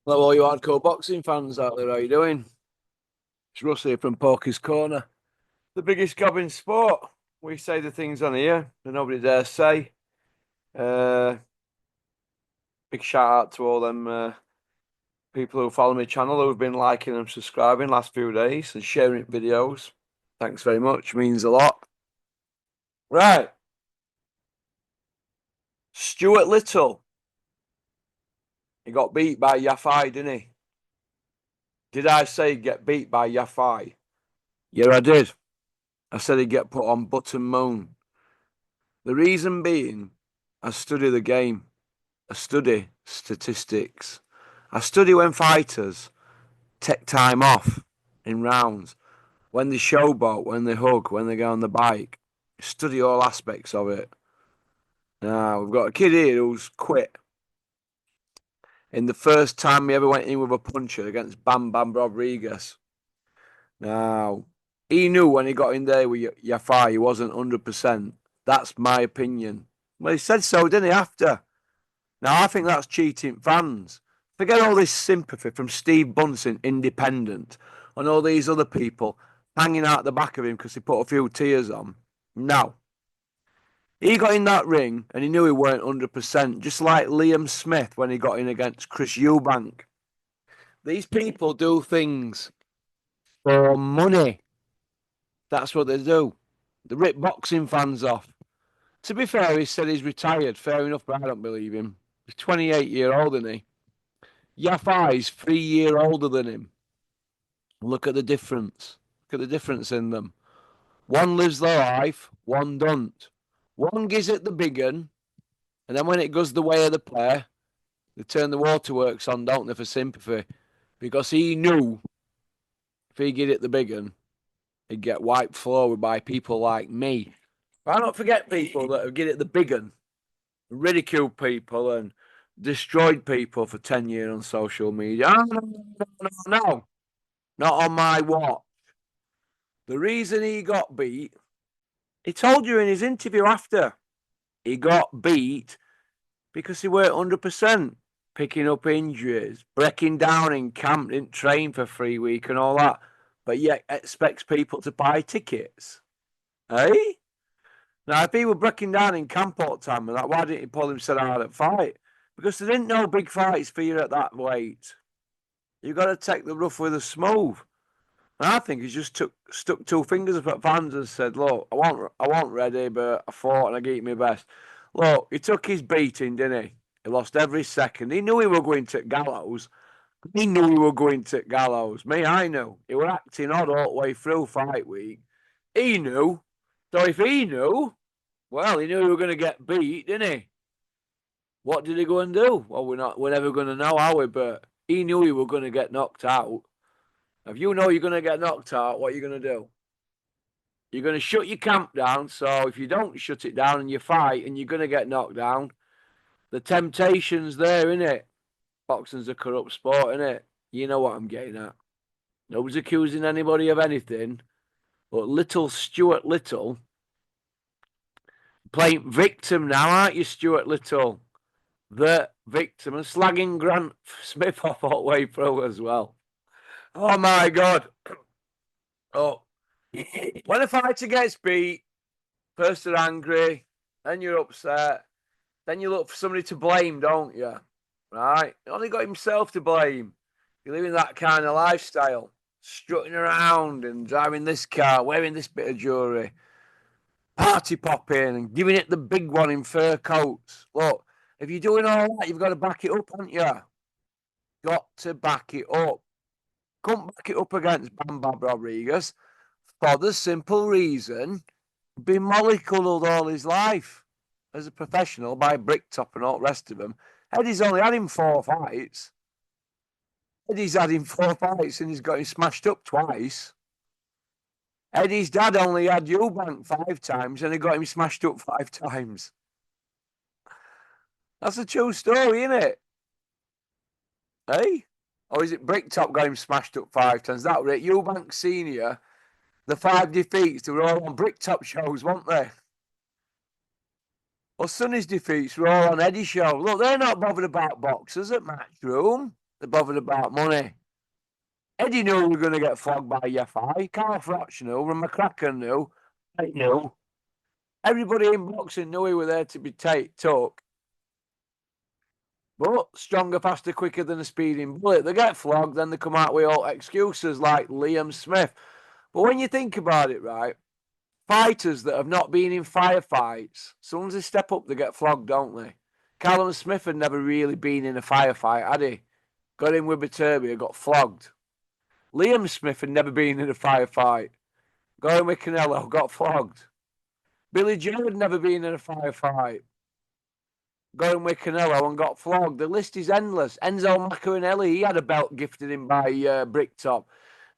Hello, all you hardcore boxing fans out there. How you doing? It's Russ here from Poker's Corner, the biggest gob in sport. We say the things on here that nobody dares say. Uh, Big shout out to all them people who follow my channel who've been liking and subscribing last few days and sharing videos. Thanks very much. Means a lot. Right, Stuart Little. He got beat by Yafai, didn't he? Did I say get beat by Yafai? Yeah, I did. I said he'd get put on button moon. The reason being, I study the game. I study statistics. I study when fighters take time off in rounds, when they showboat, when they hug, when they go on the bike. Study all aspects of it. Now, we've got a kid here who's quit in the first time he ever went in with a puncher against Bam Bam Rodriguez. Now, he knew when he got in there with Yafai, he wasn't 100%. That's my opinion. Well, he said so, didn't he, after? Now, I think that's cheating fans. Forget all this sympathy from Steve Bunsen, Independent, and all these other people hanging out the back of him because he put a few tears on. No. He got in that ring and he knew he weren't 100%, just like Liam Smith when he got in against Chris Eubank. These people do things for money. That's what they do. They rip boxing fans off. To be fair, he said he's retired. Fair enough, but I don't believe him. He's 28-year-old, isn't he? Yafai's 3 year older than him. Look at the difference. Look at the difference in them. One lives their life, one don't. One gives it the big un, and then when it goes the way of the player, they turn the waterworks on, don't they, for sympathy? Because he knew if he get it the big un, he'd get wiped forward by people like me. But I don't forget people that have get it the big un, ridiculed people and destroyed people for 10 years on social media. Oh, no. Not on my watch. The reason he got beat, he told you in his interview after, he got beat because he weren't 100%, picking up injuries, breaking down in camp, didn't train for 3 weeks and all that, but yet expects people to buy tickets. Eh? Now, if he were breaking down in camp all the time and that, why didn't he pull himself out at fight? Because they didn't know big fights for you at that weight. You've got to take the rough with the smooth. And I think he's just stuck two fingers up at fans and said, "Look, I wasn't ready, but I fought and I gave my best." Look, he took his beating, didn't he? He lost every second. He knew he were going to gallows. He knew he were going to gallows. Me, I knew. He were acting odd all the way through fight week. He knew. So if he knew, well, he knew he were going to get beat, didn't he? What did he go and do? Well, we're never going to know, are we? But he knew he were going to get knocked out. If you know you're going to get knocked out, what are you going to do? You're going to shut your camp down. So if you don't shut it down and you fight and you're going to get knocked down, the temptation's there, innit? Boxing's a corrupt sport, innit? You know what I'm getting at. Nobody's accusing anybody of anything. But little Stuart Little, playing victim now, aren't you, Stuart Little? The victim. And slagging Grant Smith off all the way through as well. Oh, my God. Oh, when a fighter gets beat, first you're angry, then you're upset, then you look for somebody to blame, don't you? Right? He only got himself to blame. You're living that kind of lifestyle, strutting around and driving this car, wearing this bit of jewellery, party popping and giving it the big one in fur coats. Look, if you're doing all that, you've got to back it up, haven't you? Got to back it up. Couldn't back it up against Bam Bam Rodriguez for the simple reason been mollycoddled all his life as a professional by Bricktop and all the rest of them. Eddie's only had him 4 fights. Eddie's had him 4 fights and he's got him smashed up twice. Eddie's dad only had Eubank 5 times and he got him smashed up 5 times. That's a true story, isn't it? Hey? Or is it Bricktop got him smashed up 5 times? That was it. Eubank Senior, the 5 defeats, they were all on Bricktop shows, weren't they? Well, Sonny's defeats were all on Eddie's show. Look, they're not bothered about boxers at Matchroom. They're bothered about money. Eddie knew we were going to get flogged by Yafai. Carl Frotch knew. And McCracken knew. I knew. Everybody in boxing knew he was there to be took. But stronger, faster, quicker than a speeding bullet. They get flogged, then they come out with all excuses like Liam Smith. But when you think about it, right, fighters that have not been in firefights, as soon as they step up, they get flogged, don't they? Callum Smith had never really been in a firefight, had he? Got in with Baturbia, got flogged. Liam Smith had never been in a firefight. Got in with Canelo, got flogged. Billy Joe had never been in a firefight. Got in with Canelo and got flogged. The list is endless. Enzo Macarinelli, he had a belt gifted him by Bricktop.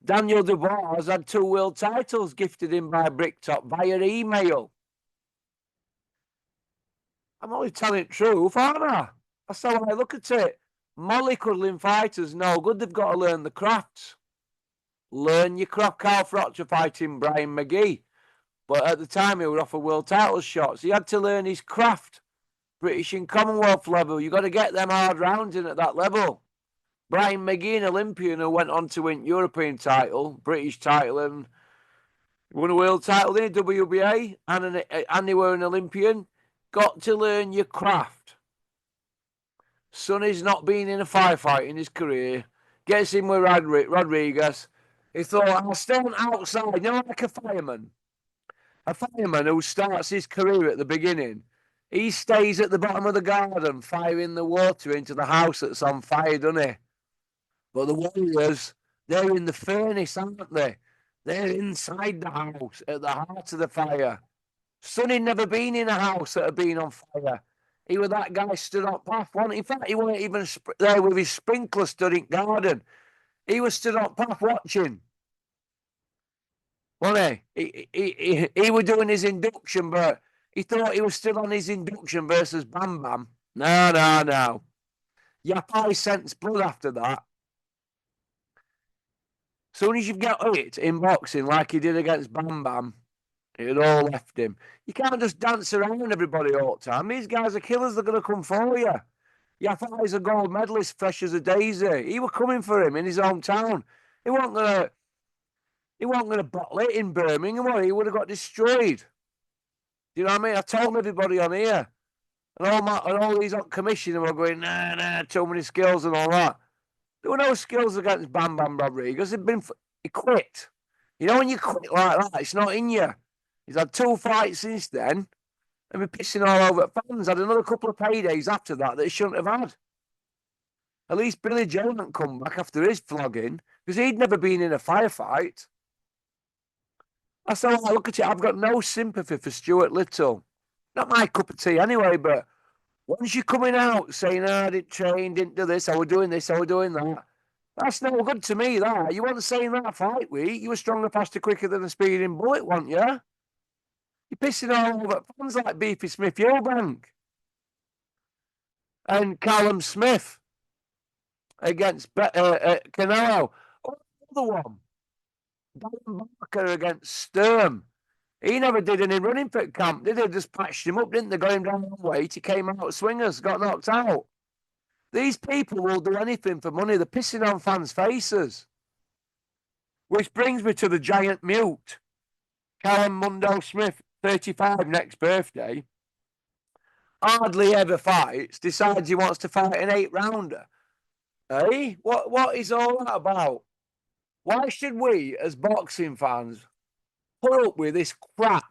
Daniel Dubois has had 2 world titles gifted him by Bricktop via email. I'm only telling the truth, aren't I? That's how I look at it. Mollycoddling fighters, no good. They've got to learn the crafts. Learn your craft. Carl Frotcher fighting Brian McGee. But at the time, he was off a world title shots. He had to learn his craft. British and Commonwealth level. You've got to get them hard rounds in at that level. Brian McGee, an Olympian who went on to win European title, British title, and won a world title in WBA, and they were an Olympian. Got to learn your craft. Sonny's not been in a firefight in his career. Gets in with Rodriguez. He thought, I'll stand outside, you know, like a fireman. A fireman who starts his career at the beginning. He stays at the bottom of the garden, firing the water into the house that's on fire, doesn't he? But the warriors, they're in the furnace, aren't they? They're inside the house, at the heart of the fire. Sonny never been in a house that had been on fire. He was that guy stood up path. In fact, he wasn't even there with his sprinkler stood in garden. He was stood up path watching. Wasn't he? He was doing his induction, but he thought he was still on his induction versus Bam Bam. No. Yapai sensed blood after that. Soon as you get hit in boxing like he did against Bam Bam, it all left him. You can't just dance around everybody all the time. These guys are killers. They're going to come for you. Yafai's a gold medalist, fresh as a daisy. He was coming for him in his hometown. He wasn't going to bottle it in Birmingham. He would have got destroyed. Do you know what I mean? I told everybody on here, and all these on commission were going, nah, too many skills and all that. There were no skills against Bam Bam Rodriguez. He quit. You know when you quit like that, it's not in you. He's had 2 fights since then, and been pissing all over fans. Had another couple of paydays after that he shouldn't have had. At least Billy Joe didn't come back after his flogging, because he'd never been in a firefight. That's how I look at it. I've got no sympathy for Stuart Little. Not my cup of tea anyway, but once you're coming out saying, I didn't train, didn't do this, I was doing this, I was doing that, that's no good to me, that. You weren't saying that fight week. You were stronger, faster, quicker than a speeding bullet, weren't you? You're pissing all over fans like Beefy Smith Eubank and Callum Smith against Canelo. Oh, another one. Dan Barker against Sturm. He never did any running for camp, did they? Just patched him up, didn't they? Got him down one weight. He came out swingers, got knocked out. These people will do anything for money. They're pissing on fans' faces. Which brings me to the giant mute. Callum Mundo Smith, 35, next birthday. Hardly ever fights. Decides he wants to fight an 8-rounder. Hey, what is all that about? Why should we, as boxing fans, put up with this crap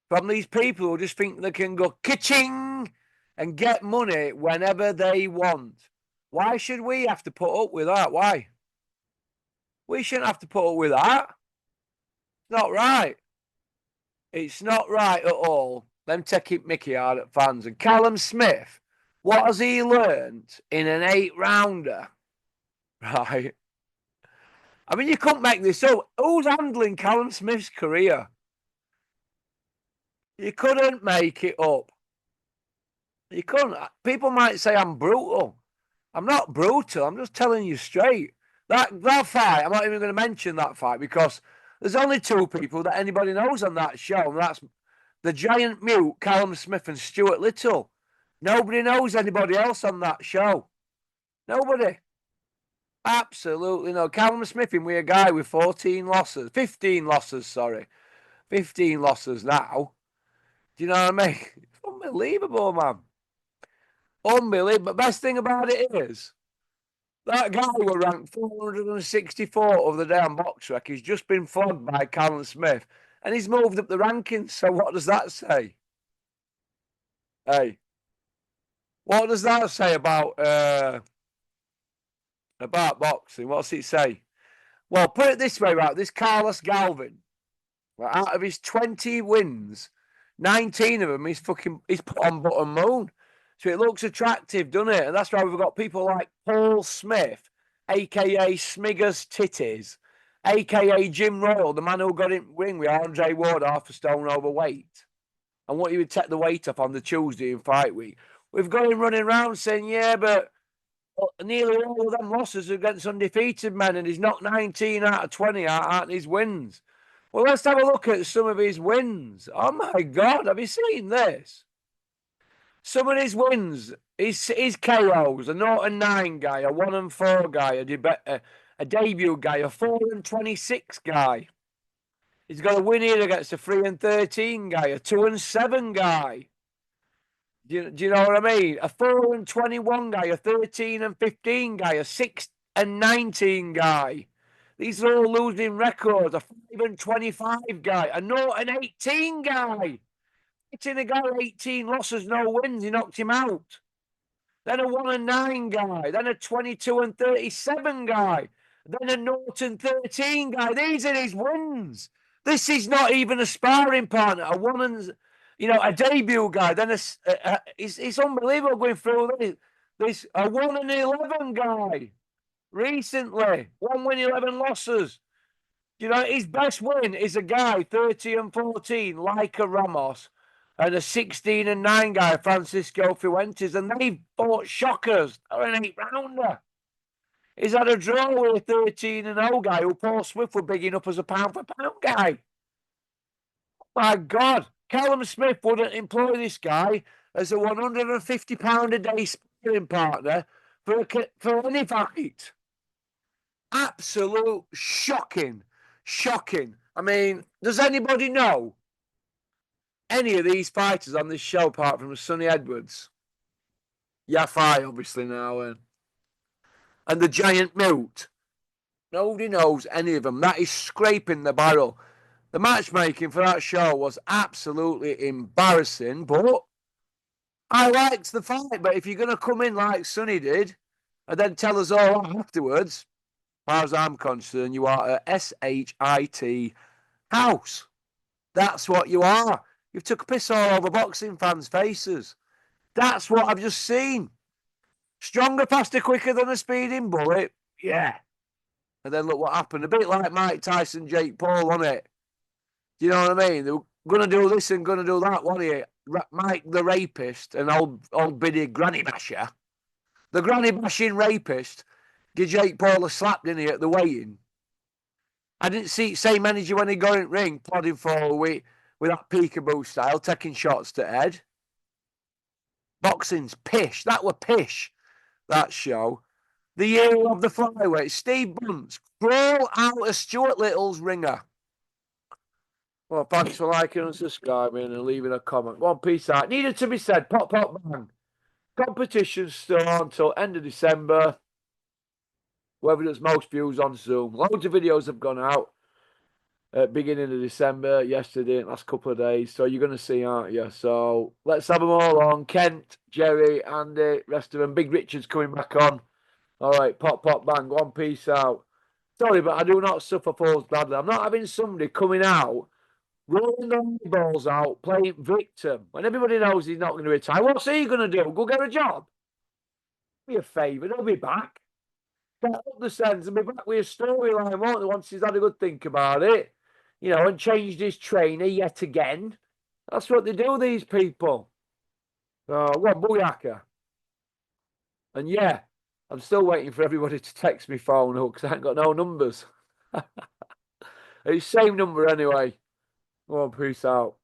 from these people who just think they can go kitching and get money whenever they want? Why should we have to put up with that? Why? We shouldn't have to put up with that. It's not right. It's not right at all. Them taking Mickey out at fans. And Callum Smith, what has he learned in an 8-rounder? Right? I mean, you couldn't make this up. Who's handling Callum Smith's career? You couldn't make it up. You couldn't. People might say I'm brutal. I'm not brutal. I'm just telling you straight. That fight, I'm not even going to mention that fight because there's only 2 people that anybody knows on that show, and that's the giant mute, Callum Smith, and Stuart Little. Nobody knows anybody else on that show. Nobody. Absolutely no. Callum Smith in with a guy with 14 losses. 15 losses, sorry. 15 losses now. Do you know what I mean? It's unbelievable, man. Unbelievable. Best thing about it is, that guy were ranked 464 of the day on BoxRec. He's just been flogged by Callum Smith, and he's moved up the rankings. So what does that say? Hey, what does that say about boxing? What's it say? Well, put it this way, right? This Carlos Galvin, right, out of his 20 wins, 19 of them he's put on button moon. So it looks attractive, doesn't it? And that's why we've got people like Paul Smith, aka Smiggers Titties, aka Jim Royal, the man who got in ring with Andre Ward half a stone overweight. And what he would take the weight up on the Tuesday in fight week. We've got him running around saying, yeah, but nearly all of them losses are against undefeated men, and he's knocked 19 out of 20 out his wins. Well, let's have a look at some of his wins. Oh my God, have you seen this? Some of his wins, his KOs, a 0-9 guy, a 1-4 guy, a debut guy, a 4-26 guy. He's got a win here against a 3-13 guy, a 2-7 guy. Do you know what I mean? A 4-21 guy, a 13-15 guy, a 6-19 guy. These are all losing records. A 5-25 guy, a 0-18 guy. Hitting a guy 18 losses, no wins. He knocked him out. Then a 1-9 guy. Then a 22-37 guy. Then a 0-13 guy. These are his wins. This is not even a sparring partner. A debut guy. Then it's unbelievable going through this. A 1-11 guy recently. 1 win, 11 losses. His best win is a guy 30-14, like a Ramos, and a 16-9 guy, Francisco Fuentes, and they've fought shockers. They're an 8-rounder. He's had a draw with a 13-0 guy who Paul Swift were bigging up as a pound-for-pound guy. My God, Callum Smith wouldn't employ this guy as a £150 a day sparring partner for any fight. Absolute shocking. I mean, does anybody know any of these fighters on this show apart from Sonny Edwards? Yafai, obviously, now. And the Giant Mute. Nobody knows any of them. That is scraping the barrel. The matchmaking for that show was absolutely embarrassing, but I liked the fight. But if you're going to come in like Sonny did and then tell us all afterwards, as far as I'm concerned, you are a SHIT house. That's what you are. You've took a piss all over boxing fans' faces. That's what I've just seen. Stronger, faster, quicker than a speeding bullet. Yeah. And then look what happened. A bit like Mike Tyson, Jake Paul, wasn't it? Do you know what I mean? They were going to do this and going to do that, wasn't it? Mike the rapist and old biddy granny basher. The granny bashing rapist gave Jake Paul a slap, didn't he, at the weigh-in? I didn't see same energy when he got in ring, plodding forward with that peekaboo style, taking shots to head. Boxing's pish. That were pish, that show. The year of the flyweight. Steve Bunce, crawl out of Stuart Little's ringer. Well, thanks for liking and subscribing and leaving a comment. One piece out. Needed to be said. Pop, pop, bang. Competition's still on until end of December. Whoever does most views on Zoom. Loads of videos have gone out at beginning of December, yesterday, last couple of days. So you're going to see, aren't you? So let's have them all on. Kent, Jerry, Andy, rest of them. Big Richard's coming back on. All right, pop, pop, bang. One piece out. Sorry, but I do not suffer fools gladly. I'm not having somebody coming out, rolling the balls out, playing victim. When everybody knows he's not going to retire, what's he going to do? Go get a job? Be a favour, he'll be back. Get up the sense and be back with a storyline, won't he, once he's had a good think about it, and changed his trainer yet again. That's what they do, these people. What booyaka. And yeah, I'm still waiting for everybody to text me phone up because I ain't got no numbers. It's the same number anyway. Well, peace out.